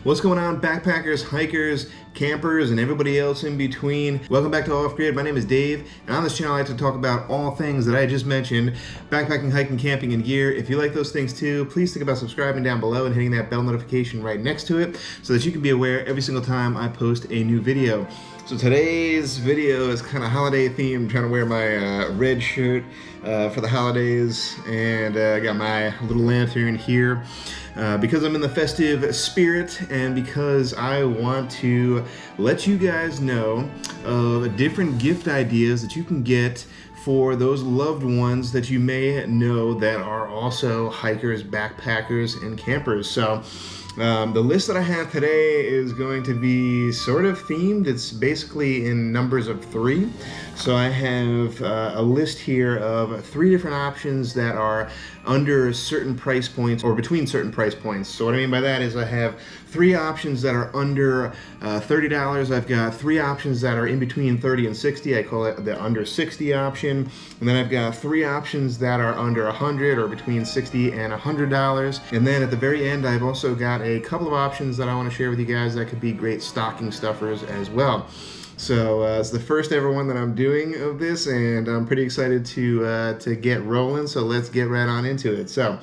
What's going on, backpackers, hikers, campers, and everybody else in between? Welcome back to Off Grid. My name is Dave, and on this channel I like to talk about all things that I just mentioned: backpacking, hiking, camping, and gear. If you like those things too, please think about subscribing down below and hitting that bell notification right next to it so that you can be aware every single time I post a new video. So today's video is kind of holiday themed. I'm trying to wear my red shirt for the holidays, and I got my little lantern here because I'm in the festive spirit and because I want to let you guys know of different gift ideas that you can get for those loved ones that you may know that are also hikers, backpackers, and campers. So the list that I have today is going to be sort of themed. It's basically in numbers of 3. So I have a list here of 3 different options that are under certain price points or between certain price points. So what I mean by that is I have 3 options that are under $30. I've got 3 options that are in between 30 and 60. I call it the under 60 option. And then I've got 3 options that are under 100 or between 60 and $100. And then at the very end, I've also got a couple of options that I want to share with you guys that could be great stocking stuffers as well. So it's the first ever one that I'm doing of this, and I'm pretty excited to get rolling. So let's get right on into it. So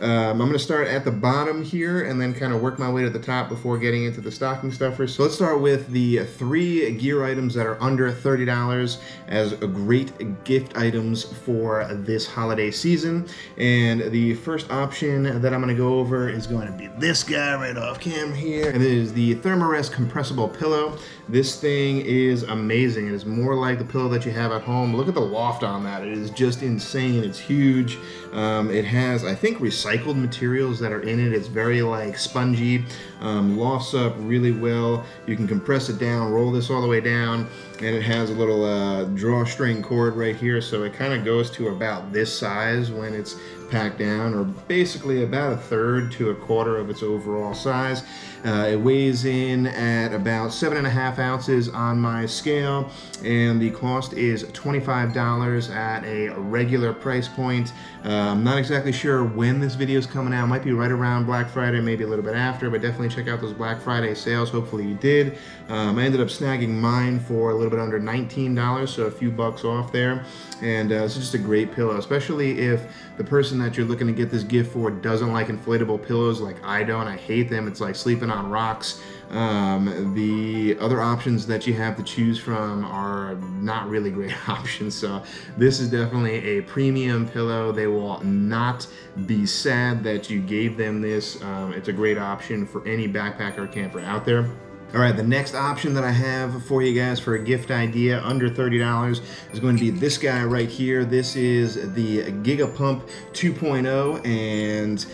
I'm going to start at the bottom here and then kind of work my way to the top before getting into the stocking stuffers. So let's start with the 3 gear items that are under $30 as great gift items for this holiday season. And the first option that I'm going to go over is going to be this guy right off camera here. And it is the Thermarest compressible pillow. This thing is amazing. It is more like the pillow that you have at home. Look at the loft on that. It is just insane. It's huge. It has, I think, recycled materials that are in it. It's very like spongy, lofts up really well. You can compress it down, roll this all the way down, and it has a little drawstring cord right here, so it kind of goes to about this size when it's packed down, or basically about 1/3 to 1/4 of its overall size. It weighs in at about 7.5 ounces on my scale, and the cost is $25 at a regular price point. I'm not exactly sure when this video is coming out. It might be right around Black Friday, maybe a little bit after, but definitely check out those Black Friday sales. Hopefully you did. I ended up snagging mine for a little bit under $19, so a few bucks off there. And it's just a great pillow, especially if the person that you're looking to get this gift for doesn't like inflatable pillows like I don't. I hate them. It's like sleeping on rocks. The other options that you have to choose from are not really great options. So this is definitely a premium pillow. They will not be sad that you gave them this. It's a great option for any backpacker or camper out there. All right, the next option that I have for you guys for a gift idea under $30 is going to be this guy right here. This is the Gigapump 2.0, and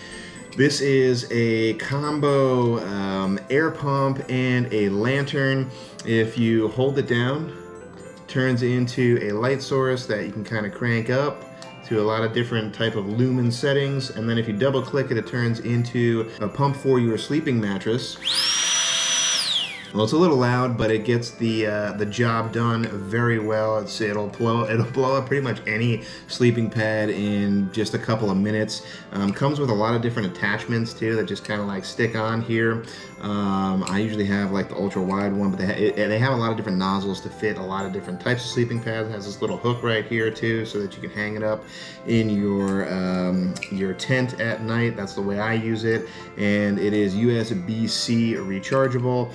this is a combo air pump and a lantern. If you hold it down, it turns into a light source that you can kind of crank up to a lot of different type of lumen settings. And then if you double click it, it turns into a pump for your sleeping mattress. Well, it's a little loud, but it gets the job done very well. It'll blow up pretty much any sleeping pad in just a couple of minutes. Comes with a lot of different attachments too that just kind of like stick on here. I usually have like the ultra wide one, but they have a lot of different nozzles to fit a lot of different types of sleeping pads. It has this little hook right here too, so that you can hang it up in your tent at night. That's the way I use it, and it is USB-C rechargeable.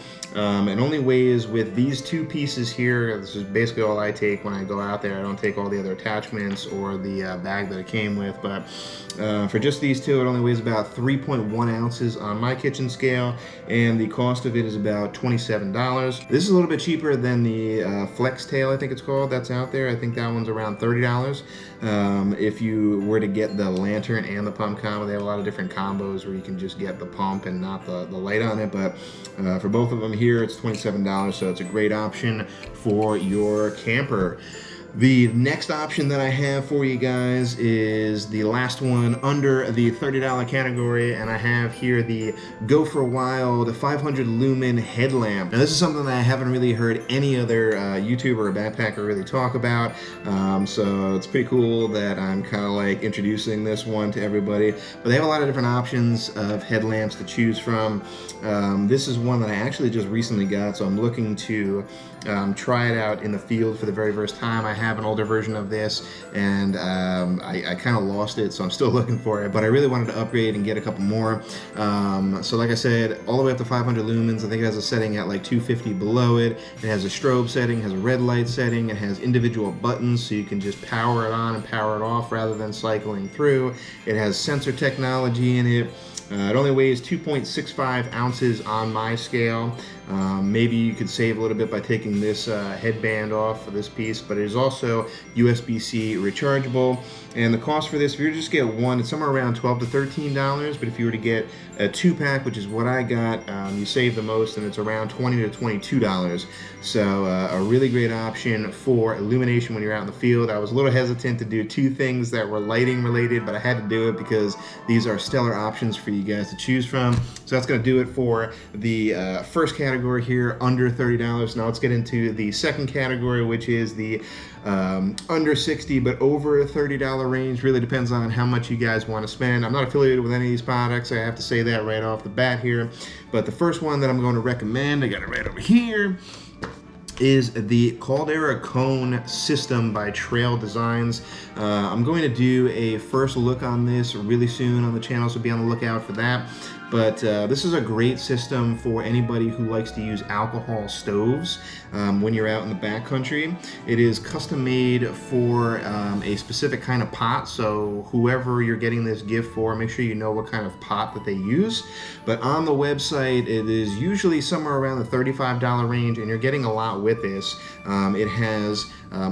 It only weighs with these 2 pieces here. This is basically all I take when I go out there. I don't take all the other attachments or the bag that it came with, but for just these 2, it only weighs about 3.1 ounces on my kitchen scale, and the cost of it is about $27. This is a little bit cheaper than the Flex Tail, I think it's called, that's out there. I think that one's around $30. If you were to get the lantern and the pump combo, they have a lot of different combos where you can just get the pump and not the light on it, but for both of them here, it's $27, so it's a great option for your camper. The next option that I have for you guys is the last one under the $30 category, and I have here the Go for Wild 500 lumen headlamp. Now this is something that I haven't really heard any other YouTuber or backpacker really talk about, so it's pretty cool that I'm kind of like introducing this one to everybody. But they have a lot of different options of headlamps to choose from. This is one that I actually just recently got, so I'm looking to try it out in the field for the very first time. I have an older version of this, and I kind of lost it, so I'm still looking for it, but I really wanted to upgrade and get a couple more. So like I said, all the way up to 500 lumens. I think it has a setting at like 250 below it. It has a strobe setting, has a red light setting, it has individual buttons so you can just power it on and power it off rather than cycling through. It has sensor technology in it. It only weighs 2.65 ounces on my scale. Maybe you could save a little bit by taking this headband off for this piece, but it is also USB-C rechargeable. And the cost for this, if you were to just get one, it's somewhere around $12 to $13. But if you were to get a 2-pack, which is what I got, you save the most, and it's around $20 to $22. So a really great option for illumination when you're out in the field. I was a little hesitant to do two things that were lighting related, but I had to do it because these are stellar options for you guys to choose from. So that's going to do it for the first category here, under $30. Now let's get into the second category, which is the under 60 but over $30 range. Really depends on how much you guys want to spend. I'm not affiliated with any of these products, I have to say that right off the bat here, but the first one that I'm going to recommend, I got it right over here, is the Caldera cone system by Trail Designs. I'm going to do a first look on this really soon on the channel, so be on the lookout for that. But this is a great system for anybody who likes to use alcohol stoves when you're out in the backcountry. It is custom made for a specific kind of pot, so whoever you're getting this gift for, make sure you know what kind of pot that they use. But on the website, it is usually somewhere around the $35 range, and you're getting a lot with this. It has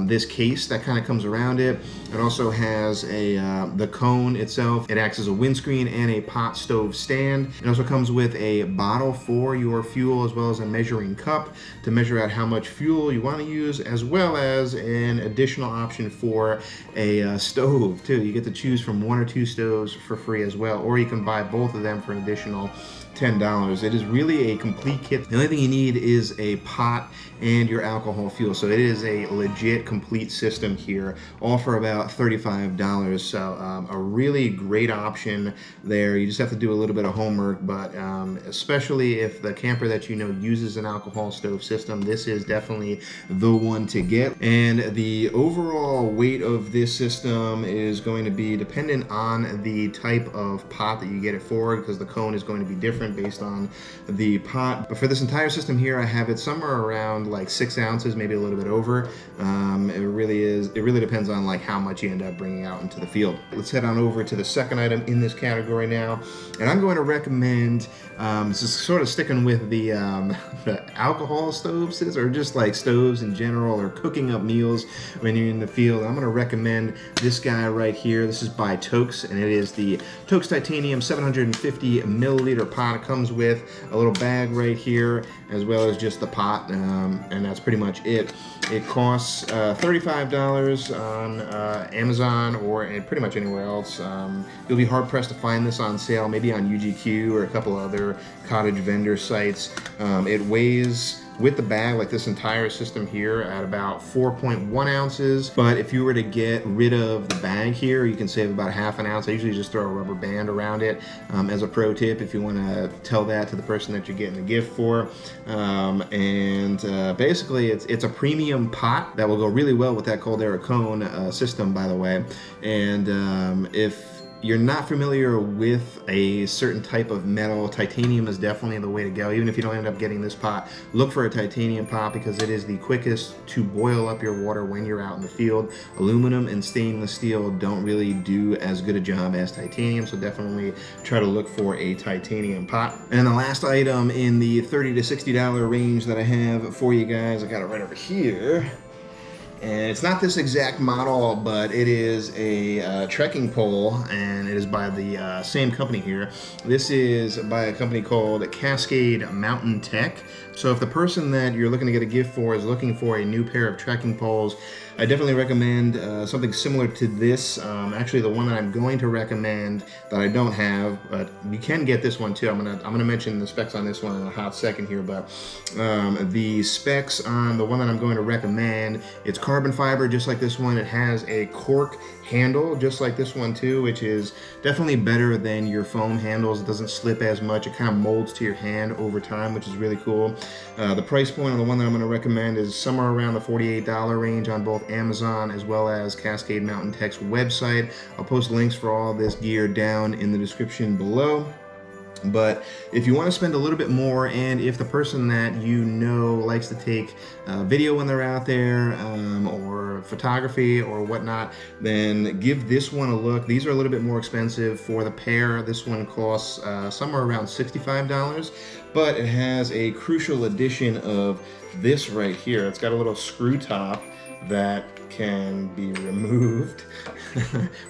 this case that kind of comes around it. It also has the cone itself. It acts as a windscreen and a pot stove stand. It also comes with a bottle for your fuel, as well as a measuring cup to measure out how much fuel you want to use, as well as an additional option for a stove too. You get to choose from 1 or 2 stoves for free as well, or you can buy both of them for an additional $10. It is really a complete kit. The only thing you need is a pot and your alcohol fuel. So it is a legit complete system here, all for about $35. So a really great option there. You just have to do a little bit of homework, but especially if the camper that you know uses an alcohol stove system, this is definitely the one to get. And the overall weight of this system is going to be dependent on the type of pot that you get it for, because the cone is going to be different based on the pot. But for this entire system here, I have it somewhere around like 6 ounces, maybe a little bit over. It really depends on like how much you end up bringing out into the field. Let's head on over to the second item in this category now, and I'm going to recommend just sort of sticking with the alcohol stoves, or just like stoves in general, or cooking up meals when you're in the field. I'm going to recommend this guy right here. This is by Toaks, and it is the Toaks Titanium 750 milliliter pot. It comes with a little bag right here, as well as just the pot, and that's pretty much it. It costs $35 on Amazon or pretty much anywhere else. You'll be hard pressed to find this on sale, maybe on UGQ or a couple other cottage vendor sites. It weighs, with the bag, like this entire system here, at about 4.1 ounces. But if you were to get rid of the bag here, you can save about ½ an ounce. I usually just throw a rubber band around it as a pro tip if you want to tell that to the person that you're getting the gift for. Basically, it's a premium pot that will go really well with that Caldera cone system, by the way. And if you're not familiar with a certain type of metal, titanium is definitely the way to go. Even if you don't end up getting this pot, look for a titanium pot, because it is the quickest to boil up your water when you're out in the field. Aluminum and stainless steel don't really do as good a job as titanium, so definitely try to look for a titanium pot. And the last item in the $30 to $60 range that I have for you guys, I got it right over here. And it's not this exact model, but it is a trekking pole, and it is by the same company here. This is by a company called Cascade Mountain Tech. So if the person that you're looking to get a gift for is looking for a new pair of trekking poles, I definitely recommend something similar to this. Actually, the one that I'm going to recommend that I don't have, but you can get this one too. I'm gonna mention the specs on this one in a hot second here, but the specs on the one that I'm going to recommend, it's carbon fiber just like this one. It has a cork handle just like this one too, which is definitely better than your foam handles. It doesn't slip as much. It kind of molds to your hand over time, which is really cool. The price point on the one that I'm going to recommend is somewhere around the $48 range on both Amazon as well as Cascade Mountain Tech's website. I'll post links for all this gear down in the description below. But if you want to spend a little bit more, and if the person that you know likes to take video when they're out there, or photography or whatnot, then give this one a look. These are a little bit more expensive for the pair. This one costs somewhere around $65, but it has a crucial addition of this right here. It's got a little screw top that can be removed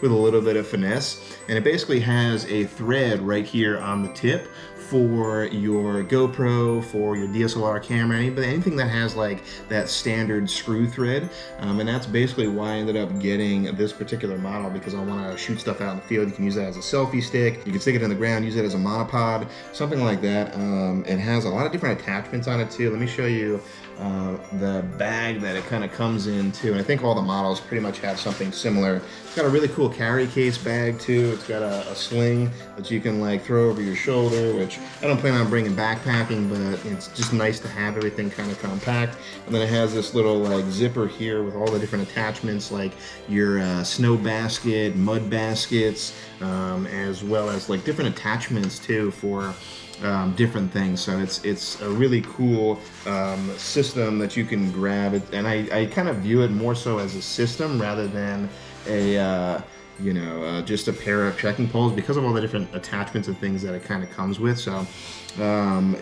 with a little bit of finesse, and it basically has a thread right here on the tip for your GoPro, for your DSLR camera, anything that has like that standard screw thread, and that's basically why I ended up getting this particular model, because I want to shoot stuff out in the field. You can use that as a selfie stick, you can stick it in the ground, use it as a monopod, something like that. It has a lot of different attachments on it too. Let me show you the bag that it kind of comes into, and I think all the models pretty much have something similar. It's got a really cool carry case bag too. It's got a sling that you can like throw over your shoulder, which I don't plan on bringing backpacking, but it's just nice to have everything kind of compact. And then it has this little like zipper here with all the different attachments, like your snow basket, mud baskets, as well as like different attachments too for different things. So it's a really cool system that you can grab it, and I kind of view it more so as a system rather than a just a pair of trekking poles, because of all the different attachments and things that it kind of comes with. So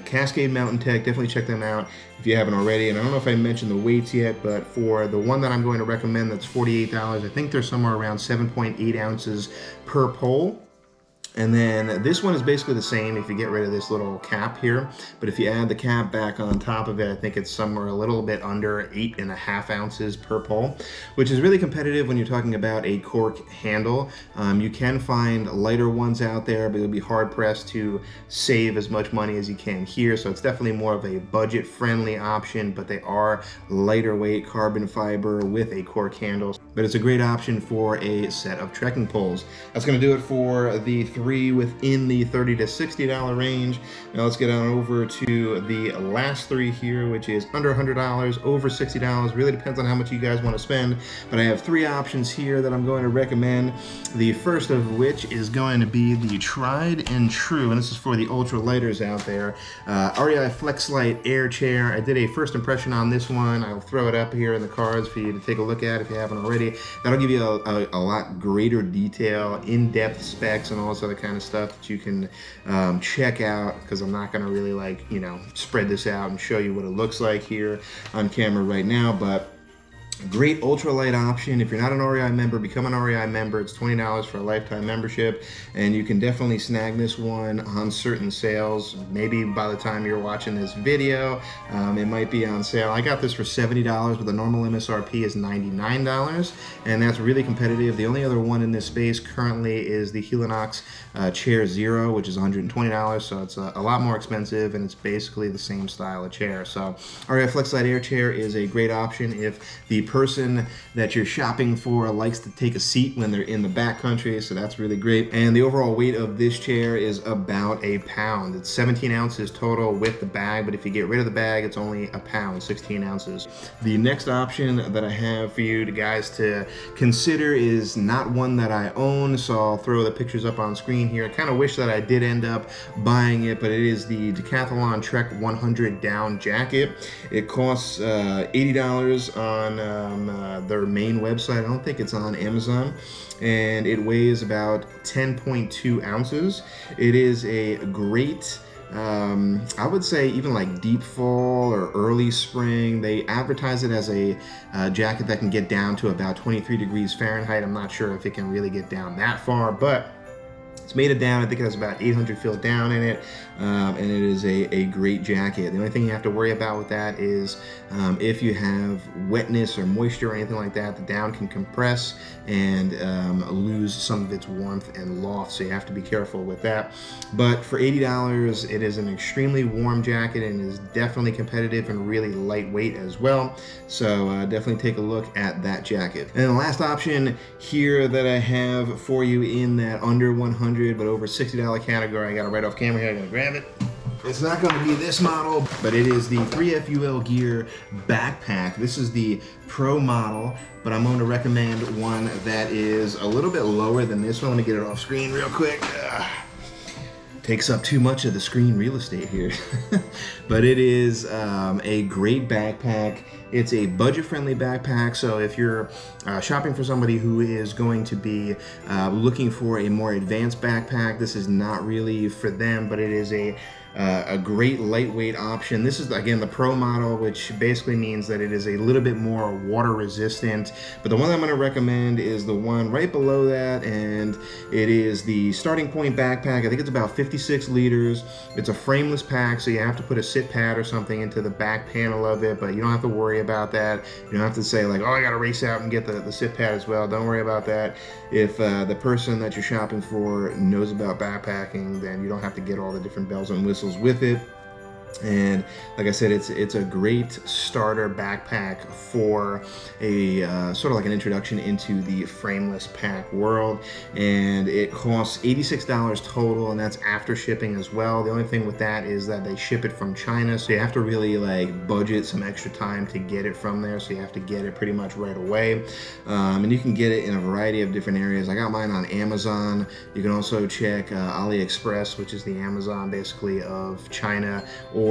Cascade Mountain Tech, definitely check them out if you haven't already. And I don't know if I mentioned the weights yet, but for the one that I'm going to recommend that's $48, I think they're somewhere around 7.8 ounces per pole. And then this one is basically the same if you get rid of this little cap here, but if you add the cap back on top of it, I think it's somewhere a little bit under 8.5 ounces per pole, which is really competitive when you're talking about a cork handle. You can find lighter ones out there, but you'll be hard pressed to save as much money as you can here. So it's definitely more of a budget friendly option, but they are lighter weight carbon fiber with a cork handle. But it's a great option for a set of trekking poles. That's gonna do it for the three within the $30 to $60 range. Now let's get on over to the last three here, which is under $100, over $60. Really depends on how much you guys want to spend, but I have three options here that I'm going to recommend. The first of which is going to be the tried and true, and this is for the ultra lighters out there, REI FlexLite Air Chair. I did a first impression on this one. I'll throw it up here in the cards for you to take a look at if you haven't already. That'll give you a lot greater detail, in-depth specs, and all this other kind of stuff that you can check out, because I'm not going to really spread this out and show you what it looks like here on camera right now. But great ultralight option. If you're not an REI member, become an REI member. It's $20 for a lifetime membership, and you can definitely snag this one on certain sales. Maybe by the time you're watching this video, it might be on sale. I got this for $70, but the normal MSRP is $99, and that's really competitive. The only other one in this space currently is the Helinox Chair Zero, which is $120, so it's a lot more expensive, and it's basically the same style of chair. So REI FlexLite Air Chair is a great option if the person that you're shopping for likes to take a seat when they're in the backcountry, so that's really great. And the overall weight of this chair is about a pound. It's 17 ounces total with the bag, but if you get rid of the bag, it's only a pound, 16 ounces. The next option that I have for you guys to consider is not one that I own, so I'll throw the pictures up on screen here. I kind of wish that I did end up buying it, but it is the Decathlon Trek 100 down jacket. It costs $80 on their main website. I don't think it's on Amazon, and it weighs about 10.2 ounces. It is a great I would say even like deep fall or early spring. They advertise it as a jacket that can get down to about 23 degrees Fahrenheit. I'm not sure if it can really get down that far, but It's made of down. I think it has about 800 fils down in it, and it is a great jacket. The only thing you have to worry about with that is if you have wetness or moisture or anything like that, the down can compress and lose some of its warmth and loft, so you have to be careful with that. But for $80, it is an extremely warm jacket and is definitely competitive and really lightweight as well. So definitely take a look at that jacket. And the last option here that I have for you in that under 100 but over $60 category, I got it right off camera here. I'm gonna grab it. It's not going to be this model, but it is the 3FUL Gear backpack. This is the Pro model, but I'm going to recommend one that is a little bit lower than this one. Let me get it off screen real quick. Takes up too much of the screen real estate here. But it is a great backpack. It's a budget-friendly backpack, so if you're shopping for somebody who is going to be looking for a more advanced backpack, this is not really for them, but it is a great lightweight option. This is, again, the Pro model, which basically means that it is a little bit more water resistant. But the one I'm going to recommend is the one right below that, and it is the Starting Point backpack. I think it's about 56 liters. It's a frameless pack, so you have to put a sit pad or something into the back panel of it, but you don't have to worry about that. You don't have to say like, oh, I got to race out and get the sit pad as well. Don't worry about that. If the person that you're shopping for knows about backpacking, then you don't have to get all the different bells and whistles with it. And like I said, it's a great starter backpack for a sort of like an introduction into the frameless pack world. And it costs $86 total, and that's after shipping as well. The only thing with that is that they ship it from China, so you have to really like budget some extra time to get it from there. So you have to get it pretty much right away. And you can get it in a variety of different areas. I got mine on Amazon. You can also check AliExpress, which is the Amazon basically of China, or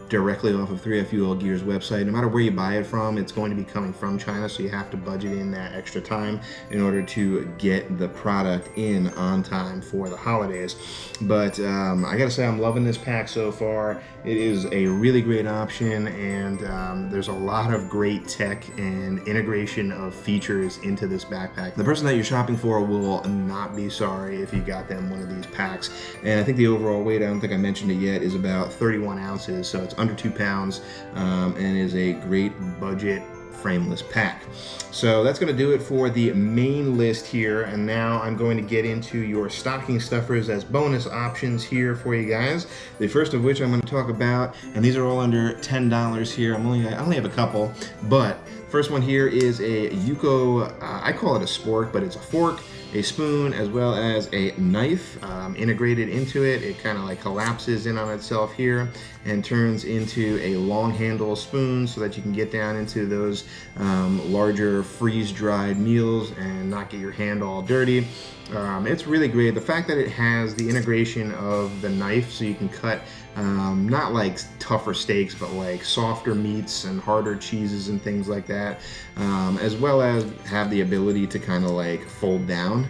directly off of 3FUL Gear's website. No matter where you buy it from, it's going to be coming from China, so you have to budget in that extra time in order to get the product in on time for the holidays. But I gotta say, I'm loving this pack so far. It is a really great option, and there's a lot of great tech and integration of features into this backpack. The person that you're shopping for will not be sorry if you got them one of these packs. And I think the overall weight, I don't think I mentioned it yet, is about 31 ounces, so it's under 2 pounds, and is a great budget frameless pack. So that's going to do it for the main list here, and now I'm going to get into your stocking stuffers as bonus options here for you guys. The first of which I'm going to talk about, and these are all under $10 here. I only have a couple, but first one here is a Yuko, I call it a spork, but it's a fork, a spoon, as well as a knife integrated into it. It kind of like collapses in on itself here and turns into a long handle spoon so that you can get down into those larger freeze-dried meals and not get your hand all dirty. It's really great. The fact that it has the integration of the knife, so you can cut not like tougher steaks, but like softer meats and harder cheeses and things like that, as well as have the ability to kind of like fold down,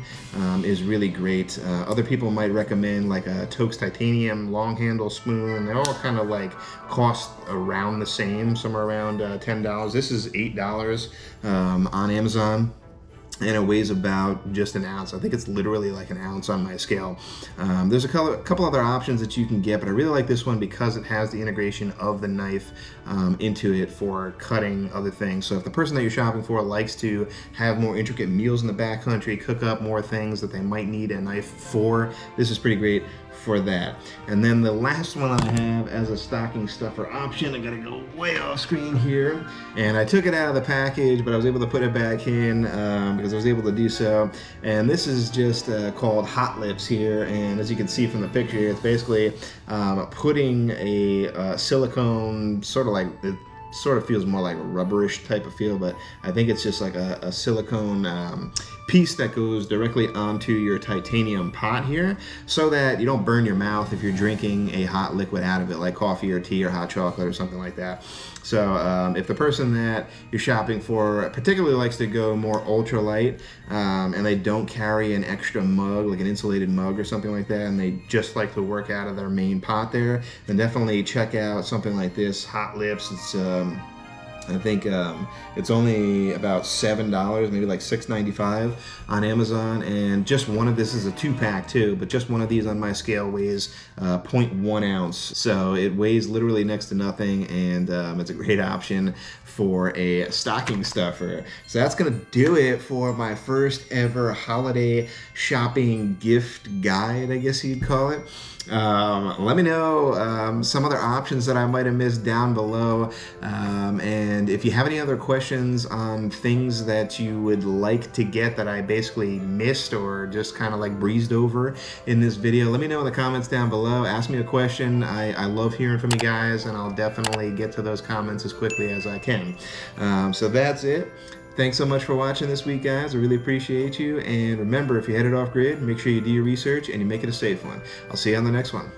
is really great. Other people might recommend like a Toaks titanium long handle spoon. They all kind of like cost around the same, somewhere around $10. This is $8 on Amazon. And it weighs about just an ounce. I think it's literally like an ounce on my scale. There's a couple other options that you can get, but I really like this one because it has the integration of the knife into it for cutting other things. So if the person that you're shopping for likes to have more intricate meals in the backcountry, cook up more things that they might need a knife for, this is pretty great for that. And then the last one I have as a stocking stuffer option, I gotta go way off screen here, and I took it out of the package, but I was able to put it back in because I was able to do so. And this is just called Hot Lips here, and as you can see from the picture here, it's basically putting a silicone, sort of like, it sort of feels more like a rubberish type of feel, but I think it's just like a silicone piece that goes directly onto your titanium pot here, so that you don't burn your mouth if you're drinking a hot liquid out of it, like coffee or tea or hot chocolate or something like that. So if the person that you're shopping for particularly likes to go more ultralight, and they don't carry an extra mug, like an insulated mug or something like that, and they just like to work out of their main pot there, then definitely check out something like this, Hot Lips. It's I think it's only about $7, maybe like $6.95 on Amazon. And just one of this is a 2-pack too, but just one of these on my scale weighs 0.1 ounce. So it weighs literally next to nothing, and it's a great option for a stocking stuffer. So that's gonna do it for my first ever holiday shopping gift guide, I guess you'd call it. Let me know some other options that I might have missed down below, and if you have any other questions on things that you would like to get that I basically missed or just kind of like breezed over in this video, let me know in the comments down below. Ask me a question. I love hearing from you guys, and I'll definitely get to those comments as quickly as I can. So that's it. Thanks so much for watching this week, guys. I really appreciate you. And remember, if you're headed off grid, make sure you do your research and you make it a safe one. I'll see you on the next one.